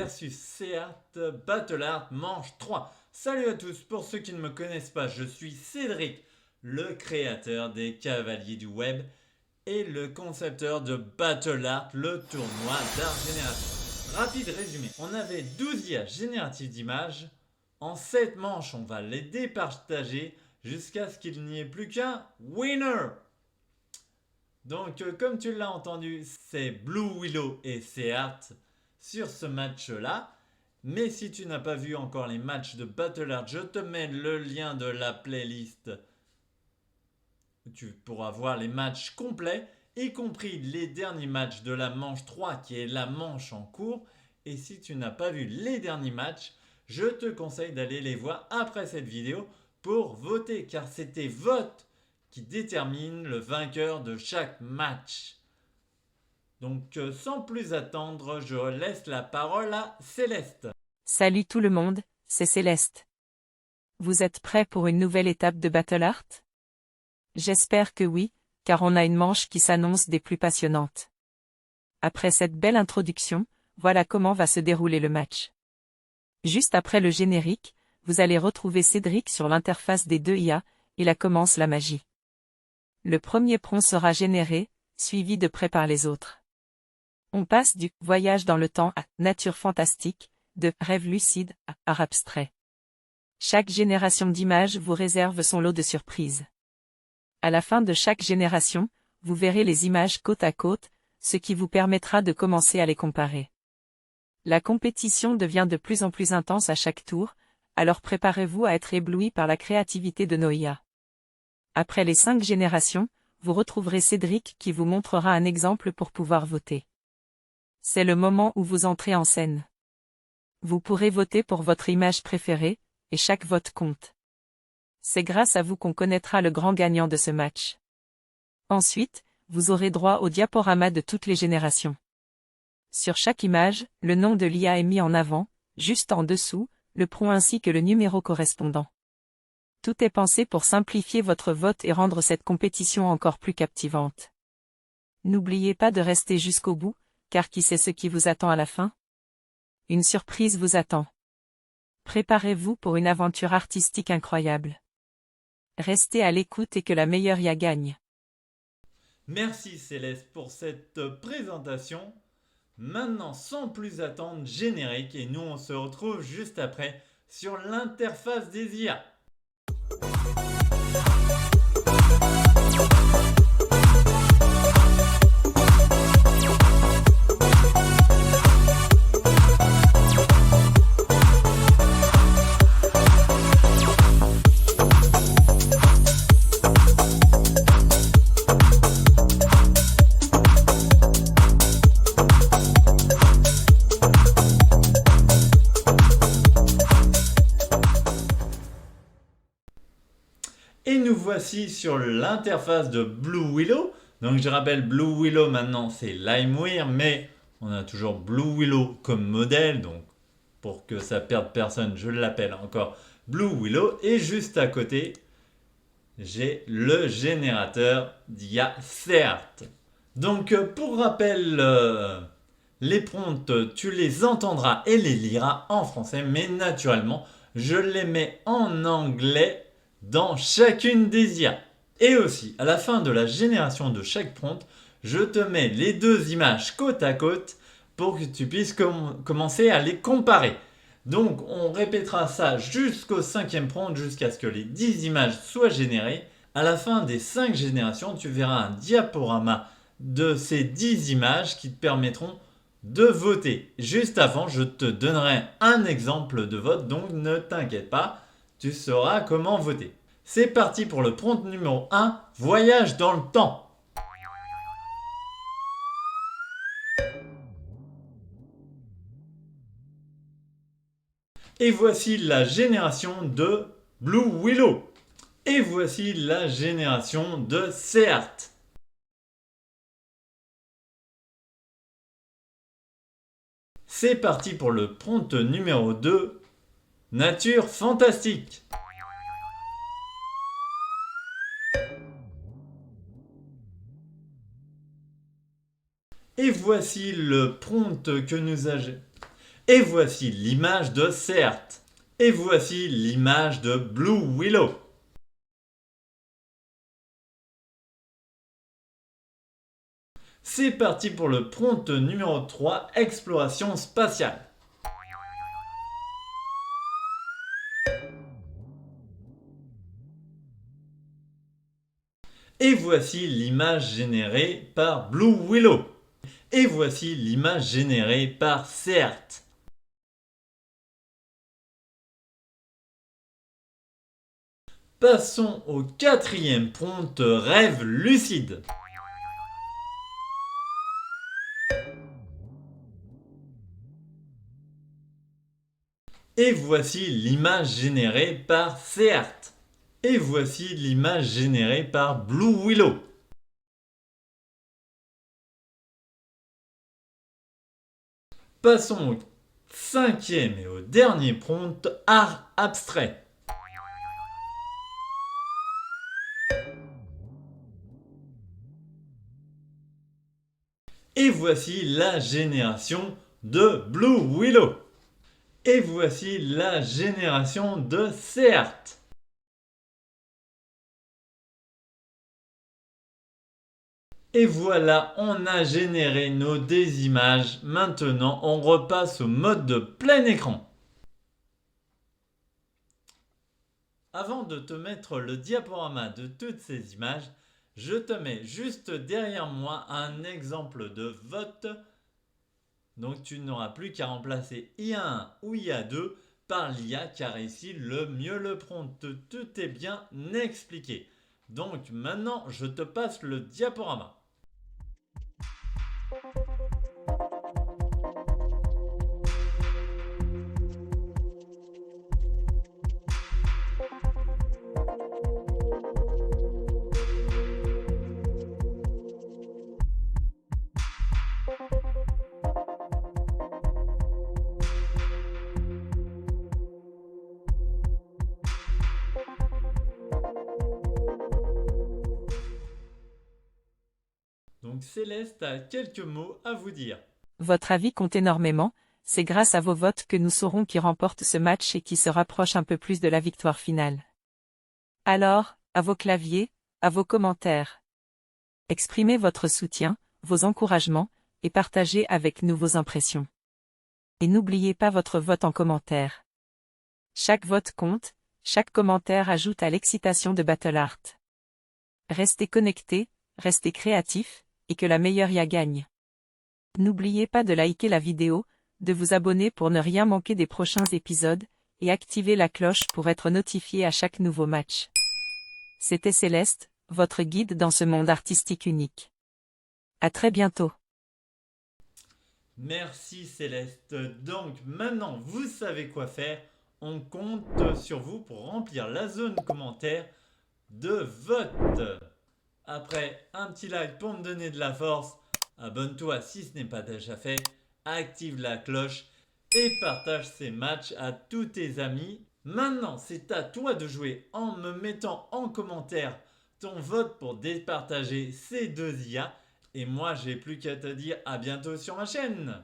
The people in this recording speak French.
versus Seat Battle Art manche 3. Salut à tous, pour ceux qui ne me connaissent pas, je suis Cédric, le créateur des Cavaliers du Web et le concepteur de Battle Art, le tournoi d'art génératif. Rapide résumé, on avait 12 IA génératives d'images. En 7 manches, on va les départager jusqu'à ce qu'il n'y ait plus qu'un winner. Donc, comme tu l'as entendu, c'est Blue Willow et Seat sur ce match-là. Mais si tu n'as pas vu encore les matchs de Battle Art, je te mets le lien de la playlist. Tu pourras voir les matchs complets, y compris les derniers matchs de la manche 3, qui est la manche en cours. Et si tu n'as pas vu les derniers matchs, je te conseille d'aller les voir après cette vidéo pour voter, car c'est tes votes qui déterminent le vainqueur de chaque match. Donc sans plus attendre, je laisse la parole à Céleste. Salut tout le monde, c'est Céleste. Vous êtes prêts pour une nouvelle étape de Battle Art? J'espère que oui, car on a une manche qui s'annonce des plus passionnantes. Après cette belle introduction, voilà comment va se dérouler le match. Juste après le générique, vous allez retrouver Cédric sur l'interface des deux IA, et là commence la magie. Le premier prompt sera généré, suivi de près par les autres. On passe du « voyage dans le temps » à « nature fantastique », de « rêve lucide » à « art abstrait ». Chaque génération d'images vous réserve son lot de surprises. À la fin de chaque génération, vous verrez les images côte à côte, ce qui vous permettra de commencer à les comparer. La compétition devient de plus en plus intense à chaque tour, alors préparez-vous à être ébloui par la créativité de nos IA. Après les 5 générations, vous retrouverez Cédric qui vous montrera un exemple pour pouvoir voter. C'est le moment où vous entrez en scène. Vous pourrez voter pour votre image préférée, et chaque vote compte. C'est grâce à vous qu'on connaîtra le grand gagnant de ce match. Ensuite, vous aurez droit au diaporama de toutes les générations. Sur chaque image, le nom de l'IA est mis en avant, juste en dessous, le prompt ainsi que le numéro correspondant. Tout est pensé pour simplifier votre vote et rendre cette compétition encore plus captivante. N'oubliez pas de rester jusqu'au bout, car qui sait ce qui vous attend à la fin? Une surprise vous attend. Préparez-vous pour une aventure artistique incroyable. Restez à l'écoute et que la meilleure IA gagne. Merci Céleste pour cette présentation. Maintenant, sans plus attendre, générique, et nous on se retrouve juste après sur l'interface des IA. Et nous voici sur l'interface de Blue Willow. Donc je rappelle, Blue Willow maintenant c'est LimeWire, mais on a toujours Blue Willow comme modèle. Donc pour que ça perde personne, je l'appelle encore Blue Willow. Et juste à côté, j'ai le générateur d'IA Seat. Donc pour rappel, les prompts, tu les entendras et les liras en français, mais naturellement, je les mets en anglais dans chacune des IA. Et aussi, à la fin de la génération de chaque prompt, je te mets les deux images côte à côte pour que tu puisses commencer à les comparer. Donc, on répétera ça jusqu'au 5e prompt, jusqu'à ce que les 10 images soient générées. À la fin des 5 générations, tu verras un diaporama de ces 10 images qui te permettront de voter. Juste avant, je te donnerai un exemple de vote, donc ne t'inquiète pas, tu sauras comment voter. C'est parti pour le prompt numéro 1, voyage dans le temps. Et voici la génération de Blue Willow. Et voici la génération de Seat. C'est parti pour le prompt numéro 2, nature fantastique. Et voici le prompt que nous avons. Et voici l'image de Certes. Et voici l'image de Blue Willow. C'est parti pour le prompt numéro 3, exploration spatiale. Et voici l'image générée par Blue Willow. Et voici l'image générée par Certes. Passons au quatrième prompt, rêve lucide. Et voici l'image générée par Certes. Et voici l'image générée par Blue Willow. Passons au cinquième et au dernier prompt, art abstrait. Et voici la génération de Blue Willow. Et voici la génération de Certes. Et voilà, on a généré nos des images. Maintenant, on repasse au mode de plein écran. Avant de te mettre le diaporama de toutes ces images, je te mets juste derrière moi un exemple de vote. Donc tu n'auras plus qu'à remplacer IA1 ou IA2 par l'IA qui a réussi le mieux le prompt. Tout est bien expliqué. Donc maintenant, je te passe le diaporama. Donc Céleste a quelques mots à vous dire. Votre avis compte énormément, c'est grâce à vos votes que nous saurons qui remporte ce match et qui se rapproche un peu plus de la victoire finale. Alors, à vos claviers, à vos commentaires. Exprimez votre soutien, vos encouragements, et partagez avec nous vos impressions. Et n'oubliez pas votre vote en commentaire. Chaque vote compte, chaque commentaire ajoute à l'excitation de Battle Art. Restez connectés, restez créatifs, et que la meilleure IA gagne. N'oubliez pas de liker la vidéo, de vous abonner pour ne rien manquer des prochains épisodes, et activer la cloche pour être notifié à chaque nouveau match. C'était Céleste, votre guide dans ce monde artistique unique. À très bientôt. Merci Céleste. Donc maintenant, vous savez quoi faire. On compte sur vous pour remplir la zone commentaire de vote. Après, un petit like pour me donner de la force. Abonne-toi si ce n'est pas déjà fait. Active la cloche et partage ces matchs à tous tes amis. Maintenant, c'est à toi de jouer en me mettant en commentaire ton vote pour départager ces deux IA. Et moi, j'ai plus qu'à te dire à bientôt sur ma chaîne.